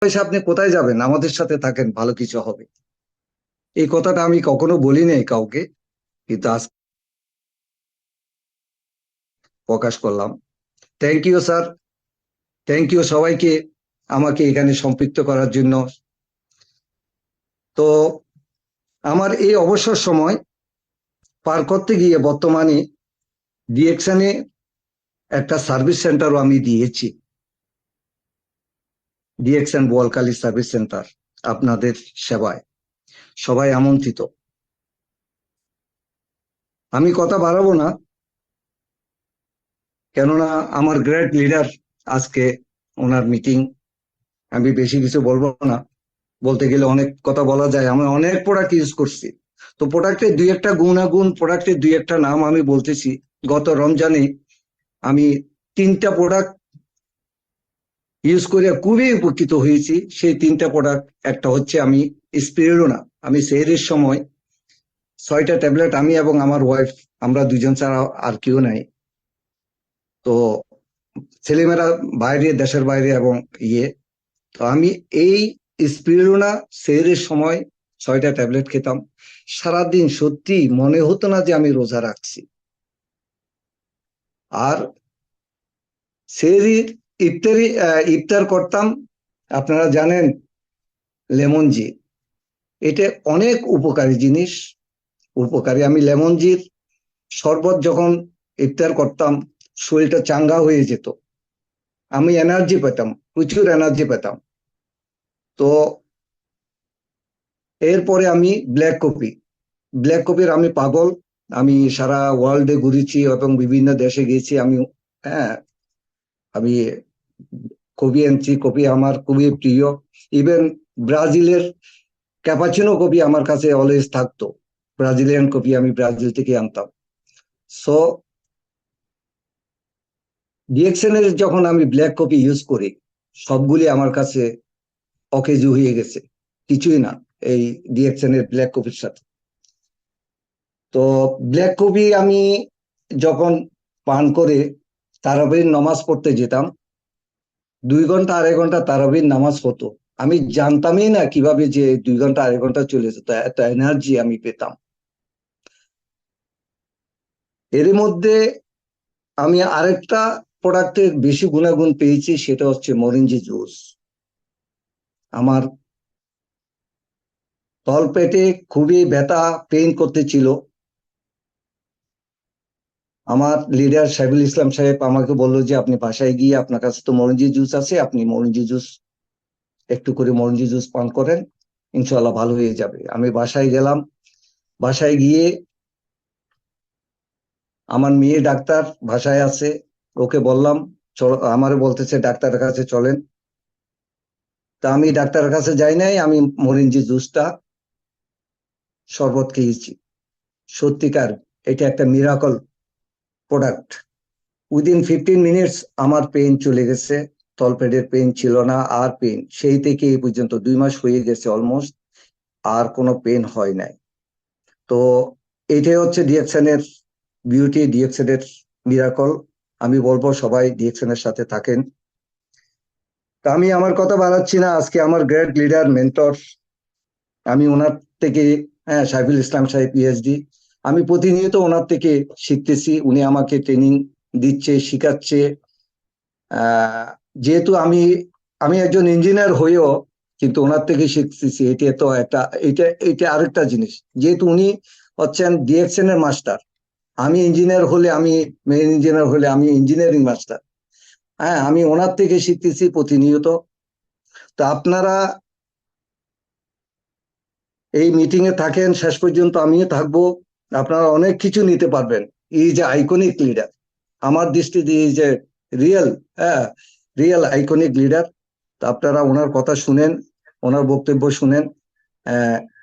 পয়সা আপনি কোথায় যাবেন, আমাদের সাথে থাকেন, ভালো কিছু হবে। এই কথাটা আমি কখনো বলি নাই কাউকে, কিন্তু আজ প্রকাশ করলাম। Thank you sir, thank you সবাইকে আমাকে এখানে সম্পৃক্ত করার জন্য। তো আমার এই অবসর সময় পার করতে গিয়ে বর্তমানে ডিএকশনে একটা সার্ভিস সেন্টারও আমি দিয়েছি, ডিএকশন বোয়ালখালী সার্ভিস সেন্টার, আপনাদের সেবায় সবাই আমন্ত্রিত। আমি কথা বাড়াবো না, কেননা আমার গ্রেট লিডার আজকে ওনার মিটিং, আমি বেশি কিছু বলবো না। বলতে গেলে অনেক কথা বলা যায়, আমি অনেক প্রোডাক্ট ইউজ করছি। তো প্রোডাক্টের দুই একটা গুণাগুণ, প্রোডাক্টের দুই একটা নাম আমি বলতেছি। গত রমজানে আমি 3টা প্রোডাক্ট ইউজ করে খুবই উপকৃত হয়েছি। সেই 3টা প্রোডাক্ট, একটা হচ্ছে আমি স্পিরুলিনা, আমি সেহরির সময় 6টা ট্যাবলেট, আমি এবং আমার ওয়াইফ, আমরা দুজন ছাড়া আর কেউ নাই। তো ছেলেমেয়েরা বাইরে, দেশের বাইরে এবং ইয়ে, তো আমি এই স্পিরুলিনা সেহরির সময় 6টা ট্যাবলেট খেতাম। সারাদিন সত্যি মনে হতো না যে আমি রোজা রাখছি। আর সেহরির ইফতার করতাম, আপনারা জানেন, লেমন জি, এটা অনেক উপকারী জিনিস, উপকারী। আমি লেমন জির শরবত যখন ইফতার করতাম, শরীরটা চাঙ্গা হয়ে যেত, আমি এনার্জি পেতাম, প্রচুর এনার্জি পেতাম। তো এরপরে আমি ব্ল্যাক কপির আমি পাগল। আমি সারা ওয়ার্ল্ডে ঘুরেছি এবং বিভিন্ন দেশে গেছি আমি। হ্যাঁ, আমি কফি আনছি, কফি আমার খুবই প্রিয়। ইভেন ব্রাজিলের ক্যাপাচিনো কফি আমার কাছে অলওয়েজ থাকতো, ব্রাজিলিয়ান কফি আমি ব্রাজিল থেকে আনতাম। সো ডিএক্সএন এর যখন আমি ব্ল্যাক কফি ইউজ করি, সবগুলি আমার কাছে অকেজু হয়ে গেছে, কিছুই না এই ডিএক্সএন এর ব্ল্যাক কফির সাথে। তো ব্ল্যাক কফি আমি যখন পান করে তারাবির নামাজ পড়তে যেতাম, 2 ঘন্টা 2.5 ঘন্টা তারাবির নামাজ হতো। আমি জানতামই না কিভাবে যে 2 ঘন্টা 2.5 ঘন্টা চলে যেত, এত এনার্জি আমি পেতাম। এর মধ্যে আমি আরেকটা প্রোডাক্টের বেশি গুণাগুণ পেয়েছি, সেটা হচ্ছে মরিঞ্জি জুস। আমার তলপেটে খুবই ব্যথা, পেইন করতেছিল। আমার লিডার সাইফুল ইসলাম সাহেব আমাকে বললো যে আপনি বাসায় গিয়ে, আপনার কাছে তো মরিঞ্জি জুস আছে, আপনি মরিঞ্জি জুস, একটু করে মরিঞ্জি জুস পান করেন, ইনশাল্লাহ ভালো হয়ে যাবে। আমি বাসায় গেলাম, বাসায় গিয়ে আমার মেয়ে ডাক্তার বাসায় আছে, ওকে বললাম, চলো, আমারে বলতেছে ডাক্তারের কাছে চলেন। তা আমি ডাক্তারের কাছে যাই নাই, আমি মরিঞ্জি জুসটা শরবত খেয়েছি। সত্যিকার, এটা একটা মিরাকল প্রোডাক্ট। উইদিন 15 মিনিটস আমার পেইন চলে গেছে, তলপেটের পেইন ছিল না আর। পেইন সেই থেকে এই পর্যন্ত 2 মাস হয়ে গেছে অলমোস্ট, আর কোনো পেইন হয় নাই। তো এটাই হচ্ছে ডিএক্সএন এর বিউটি, ডিএক্সএন এর মিরাকল। আমি বলবো সবাই ডিএক্সএন এর সাথে থাকেন। তা আমি আমার কথা বাড়াচ্ছি না, আজকে আমার গ্রেট লিডার মেন্টর, আমি ওনার থেকে, হ্যাঁ, সাইফুল ইসলাম সাহেব পিএইচডি, আমি প্রতিনিয়ত ওনার থেকে শিখতেছি, উনি আমাকে ট্রেনিং দিচ্ছে, শিখাচ্ছে। আহ যেহেতু আমি আমি একজন ইঞ্জিনিয়ার হয়েও কিন্তু ওনার থেকে শিখতেছি, এটা তো একটা, এটা এটা আরেকটা জিনিস। যেহেতু উনি হচ্ছেন ডিএক্সএন এর মাস্টার, আমি ইঞ্জিনিয়ার হলে, আমি মেইন ইঞ্জিনিয়ার হলে আমি ইঞ্জিনিয়ারিং মাস্টার। হ্যাঁ, আমি ওনার থেকে শিখতেছি প্রতিনিয়ত। তো আপনারা এই মিটিং এ থাকেন, শেষ পর্যন্ত আমিও থাকবো, আপনারা অনেক কিছু নিতে পারবেন। এই যে আইকনিক লিডার, আমার দৃষ্টিতে এই যে রিয়েল, হ্যাঁ, রিয়েল আইকনিক লিডার। তা আপনারা ওনার কথা শুনেন, ওনার বক্তব্য শুনেন।